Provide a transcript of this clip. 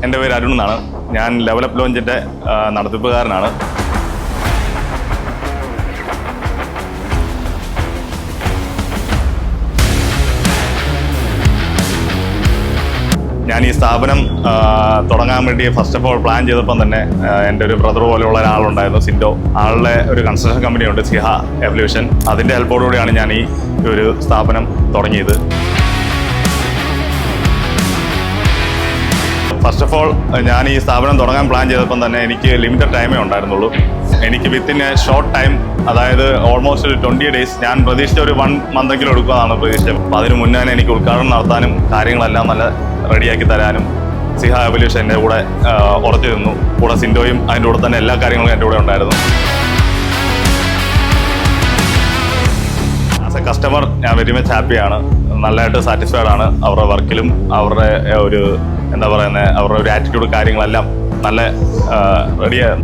എൻ്റെ പേര് അരുൺ എന്നാണ്. ഞാൻ ലെവലപ്പ് ലോഞ്ചിൻ്റെ നടത്തിപ്പുകാരനാണ്. ഞാൻ ഈ സ്ഥാപനം തുടങ്ങാൻ വേണ്ടി ഫസ്റ്റ് ഓഫ് ഓൾ പ്ലാൻ ചെയ്തപ്പം തന്നെ എൻ്റെ ഒരു ബ്രദർ പോലെയുള്ള ഒരാളുണ്ടായിരുന്നു, സിൻഡോ. ആളുടെ ഒരു കൺസ്ട്രക്ഷൻ കമ്പനിയുണ്ട്, സിഹ എവല്യൂഷൻ. അതിൻ്റെ ഹെൽപ്പോടുകൂടിയാണ് ഞാൻ ഈ ഒരു സ്ഥാപനം തുടങ്ങിയത്. ഫസ്റ്റ് ഓഫ് ഓൾ ഞാൻ ഈ സ്ഥാപനം തുടങ്ങാൻ പ്ലാൻ ചെയ്തപ്പം തന്നെ എനിക്ക് ലിമിറ്റഡ് ടൈമേ ഉണ്ടായിരുന്നുള്ളൂ. എനിക്ക് വിത്തിൻ എ ഷോർട്ട് ടൈം, അതായത് ഓൾമോസ്റ്റ് ഒരു 20 days, ഞാൻ പ്രതീക്ഷിച്ച ഒരു 1 month എടുക്കുമെന്നാണ് പ്രതീക്ഷിച്ചത്. അപ്പോൾ അതിന് മുന്നേ തന്നെ എനിക്ക് ഉദ്ഘാടനം നടത്താനും കാര്യങ്ങളെല്ലാം നല്ല റെഡിയാക്കി തരാനും സിഹ എവല്യൂഷൻ എൻ്റെ കൂടെ ഉറച്ചു നിന്നു. കൂടെ സിൻഡോയും അതിൻ്റെ കൂടെ തന്നെ എല്ലാ കാര്യങ്ങളും എൻ്റെ കൂടെ ഉണ്ടായിരുന്നു. ആസ് എ കസ്റ്റമർ ഞാൻ വെരി മച്ച് ഹാപ്പിയാണ്, നല്ലതായിട്ട് സാറ്റിസ്ഫൈഡ് ആണ്. അവരുടെ വർക്കിലും അവരുടെ ഒരു അവരുടെ ഒരു ആറ്റിറ്റ്യൂഡ് കാര്യങ്ങളെല്ലാം നല്ല റെഡിയാണ്.